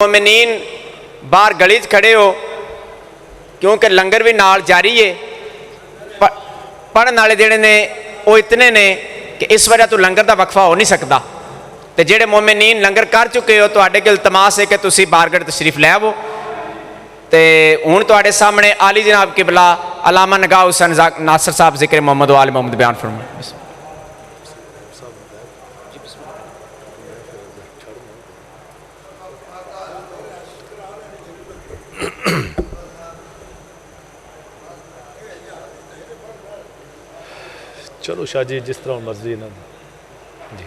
مومنین باہر گلی کھڑے ہو کیونکہ لنگر بھی نال جاری ہے، پڑھن والے جڑے نے وہ اتنے نے کہ اس وجہ تو لنگر دا وقفہ ہو نہیں سکتا، تے جڑے مومنین لنگر کر چکے ہو تو اڈے کے التماس ہے کہ تسی بارگڑھ تشریف لے آو۔ تے ہن تواڈے سامنے عالی جناب قبلہ علامہ نگاہ حسین ناصر صاحب ذکر محمد و آل محمد بیان فرمائیں۔ چلو شاہ جی جس طرح مرضی نا جی۔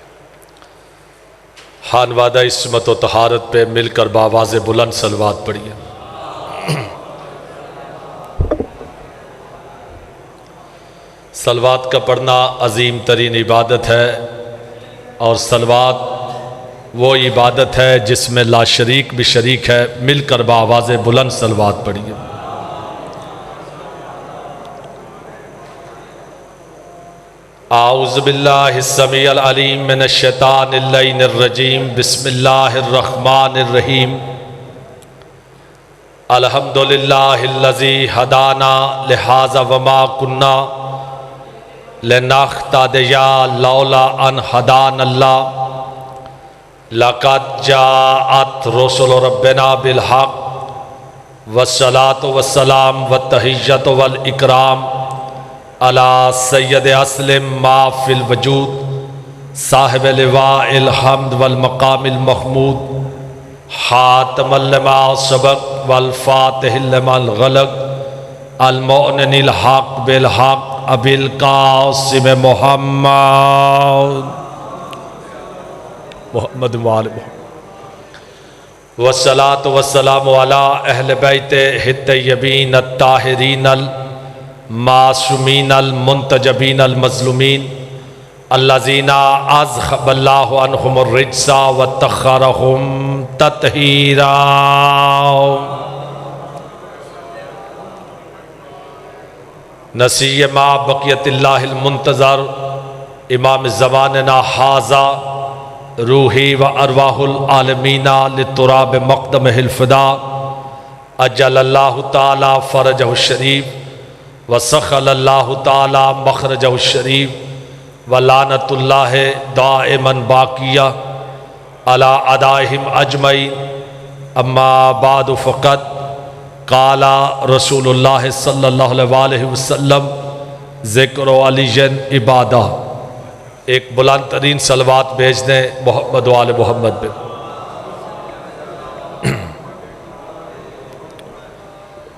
خان وعدہ عصمت و طہارت پہ مل کر بآواز بلند صلوات پڑھیے۔ صلوات کا پڑھنا عظیم ترین عبادت ہے، اور صلوات وہ عبادت ہے جس میں لا شریک بھی شریک ہے۔ مل کر بآواز بلند صلوات پڑھیے۔ اعوذ باللہ السمیع العلیم من الشیطان اللعین الرجیم، بسم اللہ الرحمن الرحیم۔ الحمدللہ الذی ہدانا لہذا وما کنا لنہتدی لولا ان ہدانا اللہ، لقد جاءت رسل ربنا بالحق والصلاة والسلام والتحیۃ والاکرام علی سید اسلم ما فی الوجود، صاحب لواء الحمد والمقام المحمود، حاتم لما سبق والفاتح لما الغلق، المؤمن الحق بالحق ابی القاسم محمد وآل محمد، والصلاة والسلام علی اہل بیت الطیبین الطاہرین المعصومین المنتجبین المظلومین، الذین اذھب اللہ عنہم الرجس وطہرہم تطہیرا۔ نسی ما بقیت اللہ المنتظر امام زماننا حاذا، روحی و ارواح العالمین لتراب مقدمہ الفدا، اجل اللہ تعالی فرجہ الشریف وسخل اللہ تعالی مخرجہ الشریف، ولعنت اللہ دائما باقیہ علی اعدائہم اجمعین۔ اما بعد فقط قال رسول اللہ صلی اللہ علیہ وسلم، ذکر علی عبادہ۔ ایک بلند ترین صلوات بھیج دیں محمد و آل محمد پہ۔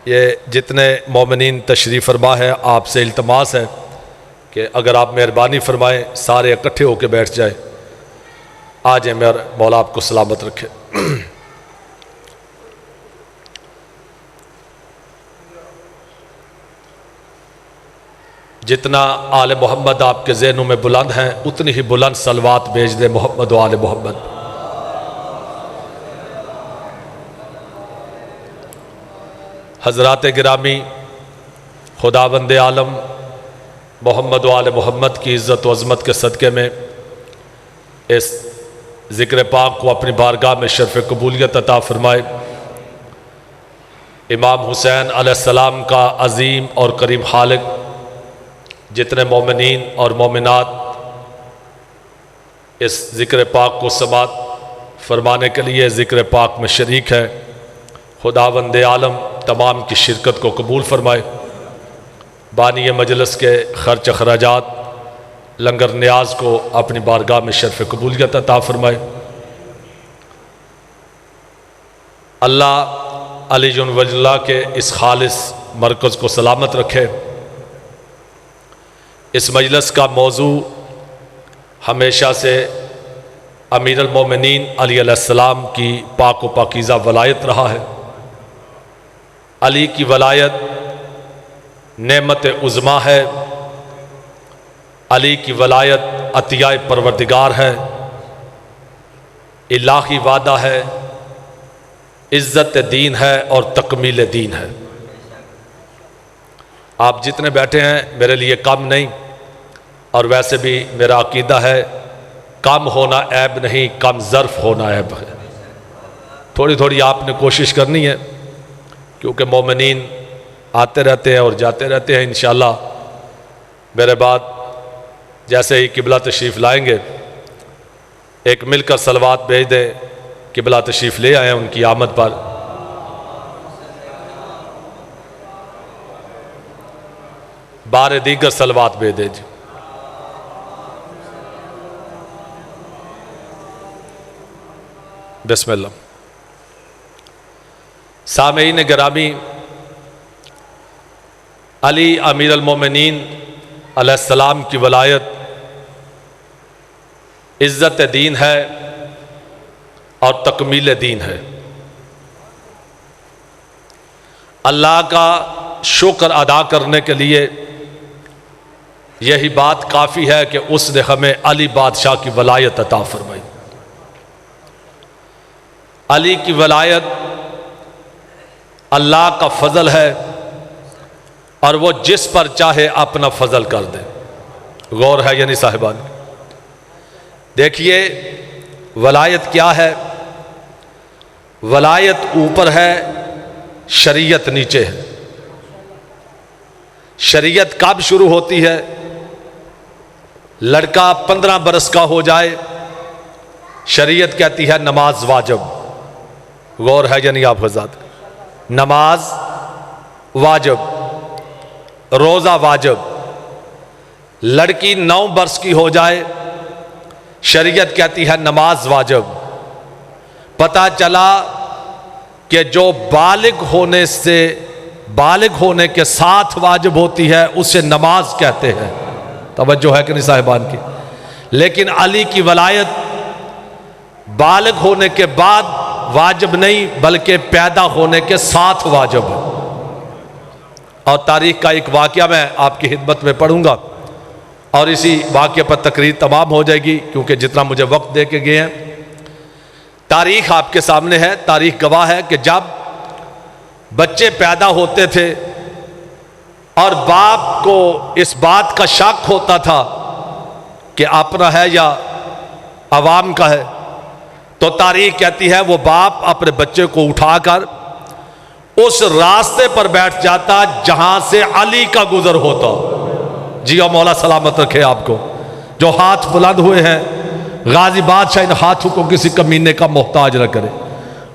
یہ جتنے مومنین تشریف فرما ہے آپ سے التماس ہے کہ اگر آپ مہربانی فرمائیں سارے اکٹھے ہو کے بیٹھ جائیں۔ آ جائیں، میرا مولا آپ کو سلامت رکھے۔ جتنا آل محمد آپ کے ذہنوں میں بلند ہیں اتنی ہی بلند صلوات بھیج دیں محمد و آل محمد۔ حضرات گرامی، خداوند عالم محمد و آل محمد کی عزت و عظمت کے صدقے میں اس ذکر پاک کو اپنی بارگاہ میں شرف قبولیت عطا فرمائے۔ امام حسین علیہ السلام کا عظیم اور کریم خالق جتنے مومنین اور مومنات اس ذکر پاک کو سماعت فرمانے کے لیے ذکر پاک میں شریک ہے، خداوند عالم تمام کی شرکت کو قبول فرمائے۔ بانی مجلس کے خرچ اخراجات لنگر نیاز کو اپنی بارگاہ میں شرف قبولیت عطا فرمائے۔ اللہ علی ولی اللہ کے اس خالص مرکز کو سلامت رکھے۔ اس مجلس کا موضوع ہمیشہ سے امیر المومنین علی علیہ السلام کی پاک و پاکیزہ ولایت رہا ہے۔ علی کی ولایت نعمت عظمیٰ ہے، علی کی ولایت عطیہ پروردگار ہے، الہی وعدہ ہے، عزت دین ہے اور تکمیل دین ہے۔ آپ جتنے بیٹھے ہیں میرے لیے کم نہیں، اور ویسے بھی میرا عقیدہ ہے کم ہونا عیب نہیں، کم ظرف ہونا عیب ہے۔ تھوڑی تھوڑی آپ نے کوشش کرنی ہے، کیونکہ مومنین آتے رہتے ہیں اور جاتے رہتے ہیں۔ انشاءاللہ میرے بعد جیسے ہی قبلہ تشریف لائیں گے ایک مل کر صلوات بھیج دیں، قبلہ تشریف لے آئیں ان کی آمد پر۔ بار دیگر صلوات بھیج دیں جی۔ بسم اللہ۔ سامعین گرامی، علی امیر المومنین علیہ السلام کی ولایت عزت دین ہے اور تکمیل دین ہے۔ اللہ کا شکر ادا کرنے کے لیے یہی بات کافی ہے کہ اس نے ہمیں علی بادشاہ کی ولایت عطا فرمائی۔ علی کی ولایت اللہ کا فضل ہے اور وہ جس پر چاہے اپنا فضل کر دے۔ غور ہے یعنی صاحبان، دیکھیے ولایت کیا ہے؟ ولایت اوپر ہے، شریعت نیچے ہے۔ شریعت کب شروع ہوتی ہے؟ لڑکا 15 برس کا ہو جائے، شریعت کہتی ہے نماز واجب۔ غور ہے یعنی آپ حضرات، نماز واجب، روزہ واجب۔ لڑکی 9 برس کی ہو جائے، شریعت کہتی ہے نماز واجب۔ پتہ چلا کہ جو بالغ ہونے کے ساتھ واجب ہوتی ہے اسے نماز کہتے ہیں۔ توجہ ہے کہ نہیں صاحبان کی؟ لیکن علی کی ولایت بالغ ہونے کے بعد واجب نہیں بلکہ پیدا ہونے کے ساتھ واجب ہے۔ اور تاریخ کا ایک واقعہ میں آپ کی خدمت میں پڑھوں گا اور اسی واقعے پر تقریر تمام ہو جائے گی، کیونکہ جتنا مجھے وقت دے کے گئے ہیں۔ تاریخ آپ کے سامنے ہے، تاریخ گواہ ہے کہ جب بچے پیدا ہوتے تھے اور باپ کو اس بات کا شک ہوتا تھا کہ اپنا ہے یا عوام کا ہے، تو تاریخ کہتی ہے وہ باپ اپنے بچے کو اٹھا کر اس راستے پر بیٹھ جاتا جہاں سے علی کا گزر ہوتا۔ جی اور مولا سلامت رکھے آپ کو۔ جو ہاتھ بلند ہوئے ہیں، غازی بادشاہ ان ہاتھوں کو کسی کمینے کا محتاج نہ کرے۔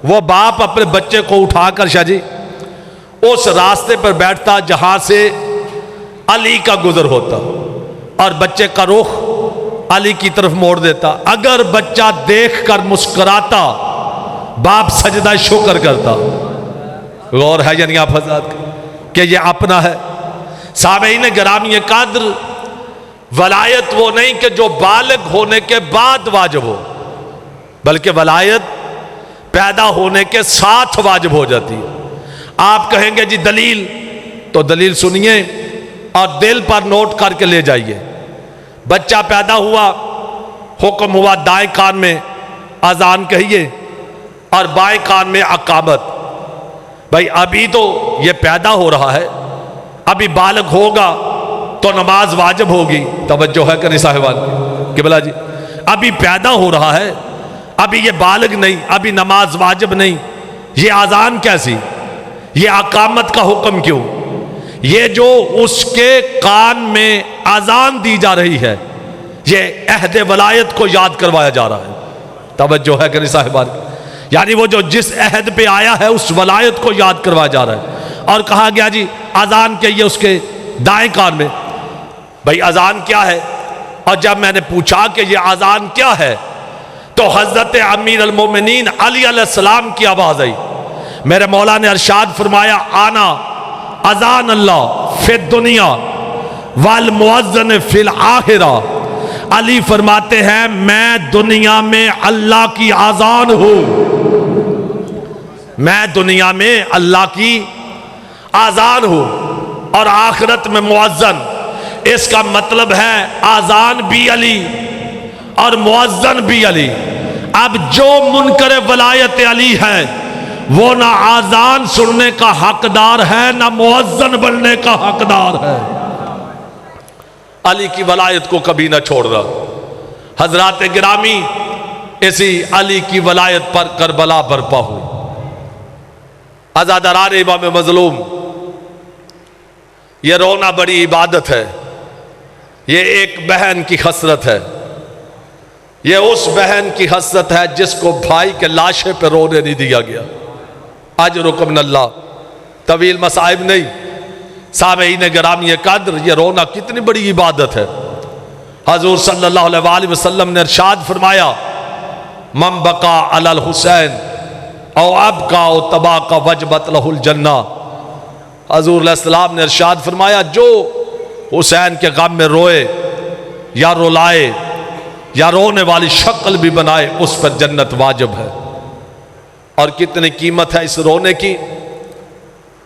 وہ باپ اپنے بچے کو اٹھا کر شاہ جی اس راستے پر بیٹھتا جہاں سے علی کا گزر ہوتا اور بچے کا رخ علی کی طرف موڑ دیتا۔ اگر بچہ دیکھ کر مسکراتا، باپ سجدہ شکر کرتا۔ غور ہے یعنی آپ حضرات کہ یہ اپنا ہے۔ سامعین گرامی قدر، ولایت وہ نہیں کہ جو بالغ ہونے کے بعد واجب ہو، بلکہ ولایت پیدا ہونے کے ساتھ واجب ہو جاتی ہے۔ آپ کہیں گے جی دلیل، تو دلیل سنیے اور دل پر نوٹ کر کے لے جائیے۔ بچہ پیدا ہوا، حکم ہوا دائیں کان میں اذان کہیے اور بائیں کان میں اقامت۔ بھائی ابھی تو یہ پیدا ہو رہا ہے، ابھی بالغ ہوگا تو نماز واجب ہوگی۔ توجہ ہے کہ نہیں صاحبان کہ بلا جی، ابھی پیدا ہو رہا ہے، ابھی یہ بالغ نہیں، ابھی نماز واجب نہیں، یہ اذان کیسی؟ یہ اقامت کا حکم کیوں؟ یہ جو اس کے کان میں اذان دی جا رہی ہے، یہ عہد ولایت کو یاد کروایا جا رہا ہے۔ توجہ ہے کہ نہیں صاحبان؟ یعنی وہ جو جس عہد پہ آیا ہے اس ولایت کو یاد کروایا جا رہا ہے۔ اور کہا گیا جی اذان کہیے اس کے دائیں کان میں۔ بھائی اذان کیا ہے؟ اور جب میں نے پوچھا کہ یہ اذان کیا ہے تو حضرت امیر المومنین علی علیہ السلام کی آواز آئی۔ میرے مولا نے ارشاد فرمایا آنا اذان اللہ فی الدنیا والمؤذن فی الآخرہ۔ علی فرماتے ہیں میں دنیا میں اللہ کی اذان ہوں، میں دنیا میں اللہ کی اذان ہوں اور آخرت میں مؤذن۔ اس کا مطلب ہے اذان بھی علی اور مؤذن بھی علی۔ اب جو منکر ولایت علی ہے وہ نہ اذان سننے کا حقدار ہے نہ مؤذن بننے کا حقدار ہے۔ علی کی ولایت کو کبھی نہ چھوڑ رہا۔ حضرات گرامی، اسی علی کی ولایت پر کربلا برپا ہوئی۔ عزاداران امام مظلوم، یہ رونا بڑی عبادت ہے، یہ ایک بہن کی حسرت ہے، یہ اس بہن کی حسرت ہے جس کو بھائی کے لاشے پہ رونے نہیں دیا گیا۔ اجرکم من اللہ، طویل مصائب نہیں، سامعین گرامی قدر، یہ رونا کتنی بڑی عبادت ہے۔ حضور صلی اللہ علیہ وآلہ وسلم نے ارشاد فرمایا، من بقا علی الحسین او ابقا او تباقا وجبت لہ الجنہ۔ حضور علیہ السلام نے ارشاد فرمایا، جو حسین کے غم میں روئے یا رولائے یا رونے والی شکل بھی بنائے، اس پر جنت واجب ہے۔ اور کتنی قیمت ہے اس رونے کی،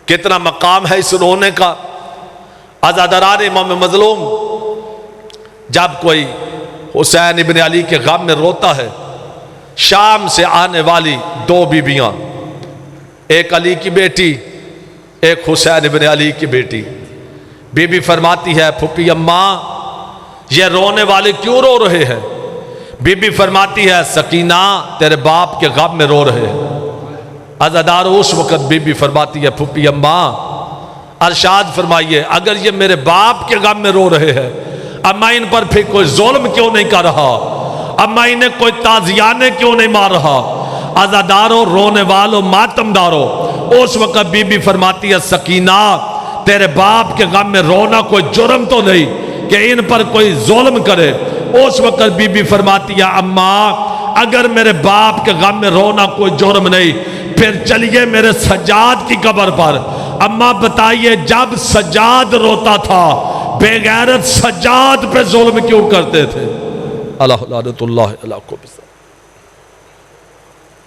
کتنا مقام ہے اس رونے کا۔ عزاداران امام مظلوم، جب کوئی حسین ابن علی کے غم میں روتا ہے، شام سے آنے والی دو بیویاں، ایک علی کی بیٹی، ایک حسین ابن علی کی بیٹی، بی بی فرماتی ہے، پھپھی اماں یہ رونے والے کیوں رو رہے ہیں؟ بی بی فرماتی ہے، سکینہ تیرے باپ کے غم میں رو رہے ہیں۔ عزادار اس وقت بی بی فرماتی ہے، پھپھی اماں ارشاد فرمائیے، اگر یہ میرے باپ کے غم میں رو رہے ہیں، اماں ان پر پھر کوئی ظلم کیوں نہیں کر رہا؟ اماں انہیں کوئی تازیانے کیوں نہیں مار رہا؟ عزاداروں، رونے والوں، ماتم داروں، اس وقت بی بی فرماتی ہے، سکینہ تیرے باپ کے غم میں رونا کوئی جرم تو نہیں کہ ان پر کوئی ظلم کرے؟ اس وقت بی بی فرماتی ہے، اماں اگر میرے باپ کے غم میں رونا کوئی جرم نہیں، پھر چلیے میرے سجاد کی قبر پر۔ اماں بتائیے، جب سجاد روتا تھا، بے غیرت سجاد پہ ظلم کیوں کرتے تھے؟ اللہ لعنت اللہ علیہ کو